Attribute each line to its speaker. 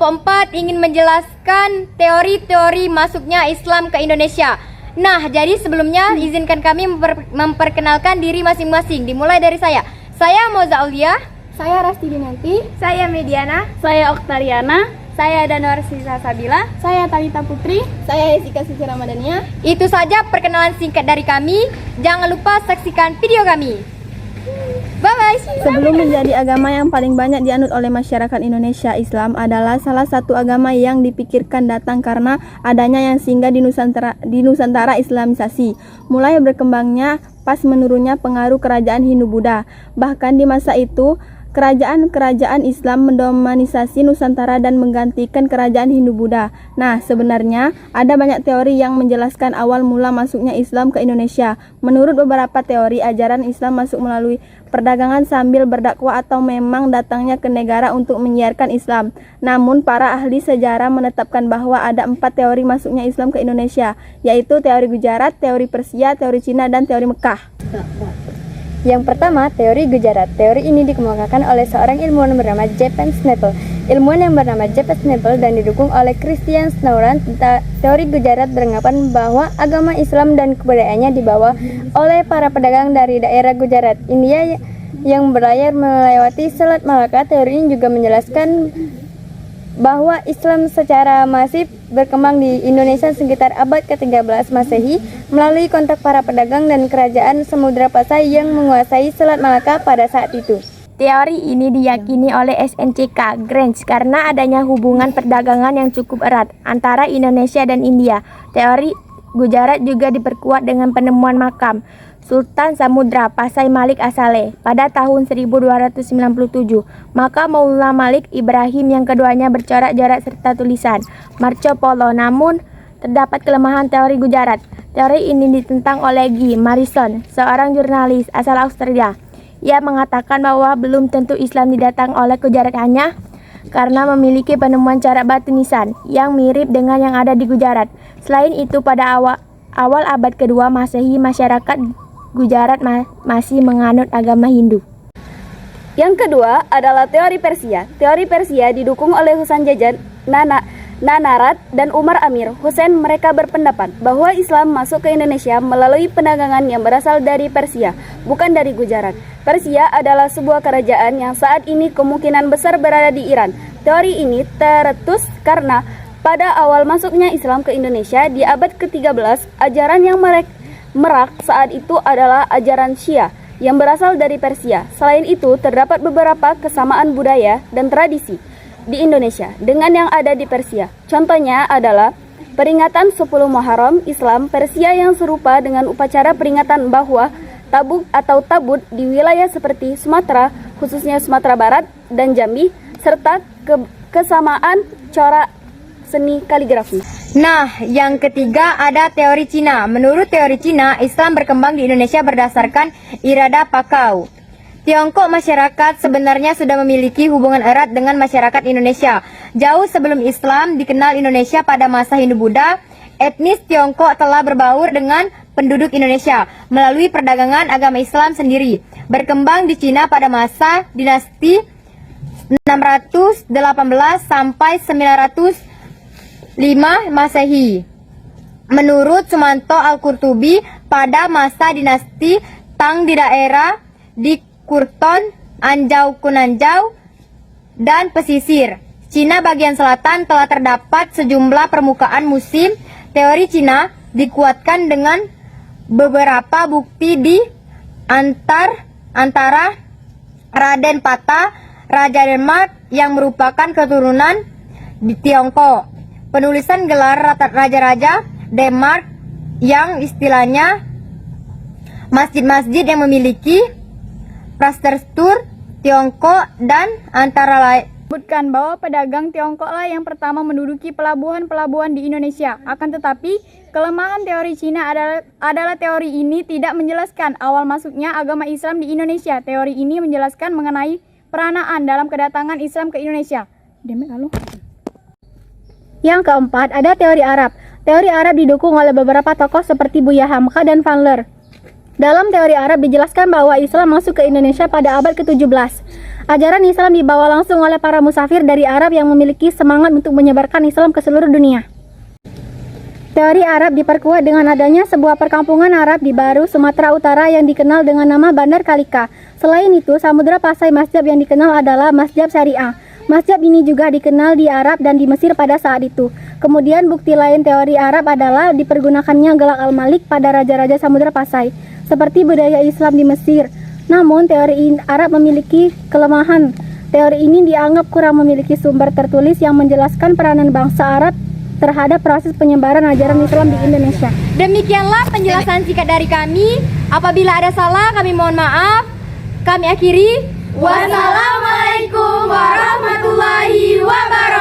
Speaker 1: keempat ingin menjelaskan teori-teori masuknya Islam ke Indonesia. Nah, jadi sebelumnya izinkan kami memperkenalkan diri masing-masing. Dimulai dari saya. Saya Moza Aulia.
Speaker 2: Saya Rasti Dinanti.
Speaker 3: Saya Mediana.
Speaker 4: Saya Oktariana.
Speaker 3: Saya Danwar Sisa Sabila.
Speaker 2: Saya Talita Putri.
Speaker 3: Saya Jessica Suci Ramadhania.
Speaker 1: Itu saja perkenalan singkat dari kami. Jangan lupa saksikan video kami. Bye-bye.
Speaker 2: Sebelum menjadi agama yang paling banyak dianut oleh masyarakat Indonesia, Islam adalah salah satu agama yang dipikirkan datang karena adanya yang singgah di Nusantara Islamisasi. Mulai berkembangnya pas menurunnya pengaruh kerajaan Hindu-Buddha. Bahkan di masa itu, kerajaan-kerajaan Islam mendominasi Nusantara dan menggantikan kerajaan Hindu-Buddha. Nah, sebenarnya ada banyak teori yang menjelaskan awal mula masuknya Islam ke Indonesia. Menurut beberapa teori, ajaran Islam masuk melalui perdagangan sambil berdakwah atau memang datangnya ke negara untuk menyiarkan Islam. Namun, para ahli sejarah menetapkan bahwa ada 4 teori masuknya Islam ke Indonesia, yaitu teori Gujarat, teori Persia, teori Cina, dan teori Mekah.
Speaker 3: Yang pertama, teori Gujarat. Teori ini dikemukakan oleh seorang ilmuwan bernama J.P. Snapple. Ilmuwan yang bernama J.P. Snapple dan didukung oleh Christian Snowland. Teori Gujarat beranggapan bahwa agama Islam dan kebudayaannya dibawa oleh para pedagang dari daerah Gujarat, India yang berlayar melewati Selat Malaka. Teori ini juga menjelaskan bahwa Islam secara masif berkembang di Indonesia sekitar abad ke-13 Masehi melalui kontak para pedagang dan kerajaan Samudra Pasai yang menguasai Selat Malaka pada saat itu.
Speaker 4: Teori ini diyakini oleh SNCK Grange karena adanya hubungan perdagangan yang cukup erat antara Indonesia dan India. Teori Gujarat juga diperkuat dengan penemuan makam Sultan Samudra Pasai Malik Asale pada tahun 1297. Makam Maula Malik Ibrahim yang keduanya bercorak-corak serta tulisan Marco Polo. Namun terdapat kelemahan teori Gujarat. Teori ini ditentang oleh Guy Morrison, seorang jurnalis asal Australia. Ia mengatakan bahwa belum tentu Islam didatang oleh Gujarat hanya karena memiliki penemuan corak batu nisan yang mirip dengan yang ada di Gujarat. Selain itu, pada awal abad kedua Masehi, masyarakat Gujarat masih menganut agama Hindu. Yang kedua adalah teori Persia. Teori Persia didukung oleh Husain Jajan, Nanarat, dan Umar Amir Hussein. Mereka berpendapat bahwa Islam masuk ke Indonesia melalui perdagangan yang berasal dari Persia, bukan dari Gujarat. Persia adalah sebuah kerajaan yang saat ini kemungkinan besar berada di Iran. Teori ini tercetus karena pada awal masuknya Islam ke Indonesia di abad ke-13, ajaran yang merak saat itu adalah ajaran Syiah yang berasal dari Persia. Selain itu, terdapat beberapa kesamaan budaya dan tradisi di Indonesia dengan yang ada di Persia. Contohnya adalah peringatan 10 Muharram Islam Persia yang serupa dengan upacara peringatan bahwa tabuk atau tabut di wilayah seperti Sumatera, khususnya Sumatera Barat dan Jambi, serta kesamaan corak seni kaligrafi.
Speaker 1: Nah, yang ketiga ada teori Cina. Menurut teori Cina, Islam berkembang di Indonesia berdasarkan irada Pakau. Tiongkok masyarakat sebenarnya sudah memiliki hubungan erat dengan masyarakat Indonesia. Jauh sebelum Islam dikenal Indonesia pada masa Hindu-Buddha, etnis Tiongkok telah berbaur dengan penduduk Indonesia melalui perdagangan agama Islam sendiri. Berkembang di Cina pada masa dinasti 618 sampai 905 Masehi. Menurut Sumanto Al-Qurtubi, pada masa dinasti Tang di daerah di Kurton, Anjau, Kunanjau, dan pesisir Cina bagian selatan telah terdapat sejumlah permukaan musim. Teori Cina dikuatkan dengan beberapa bukti di antara Raden Pata, Raja Denmark yang merupakan keturunan di Tiongkok. Penulisan gelar raja-raja Denmark yang istilahnya masjid-masjid yang memiliki prastruktur Tiongkok dan antara lain
Speaker 2: Sebutkan bahwa pedagang Tiongkoklah yang pertama menduduki pelabuhan-pelabuhan di Indonesia. Akan tetapi, kelemahan teori Cina adalah teori ini tidak menjelaskan awal masuknya agama Islam di Indonesia. Teori ini menjelaskan mengenai peranaan dalam kedatangan Islam ke Indonesia. Yang keempat, ada teori Arab. Teori Arab didukung oleh beberapa tokoh seperti Buya Hamka dan Van Leer.
Speaker 5: Dalam teori Arab dijelaskan bahwa Islam masuk ke Indonesia pada abad ke-17. Ajaran Islam dibawa langsung oleh para musafir dari Arab yang memiliki semangat untuk menyebarkan Islam ke seluruh dunia. Teori Arab diperkuat dengan adanya sebuah perkampungan Arab di Baru, Sumatera Utara yang dikenal dengan nama Bandar Kalika. Selain itu, Samudra Pasai Masjab yang dikenal adalah Masjab Syariah. Masjab ini juga dikenal di Arab dan di Mesir pada saat itu. Kemudian bukti lain teori Arab adalah dipergunakannya gelak al-Malik pada raja-raja Samudra Pasai, seperti budaya Islam di Mesir. Namun, teori Arab memiliki kelemahan. Teori ini dianggap kurang memiliki sumber tertulis yang menjelaskan peranan bangsa Arab terhadap proses penyebaran ajaran Islam di Indonesia.
Speaker 1: Demikianlah penjelasan singkat dari kami. Apabila ada salah, kami mohon maaf. Kami akhiri. Wassalamualaikum warahmatullahi wabarakatuh.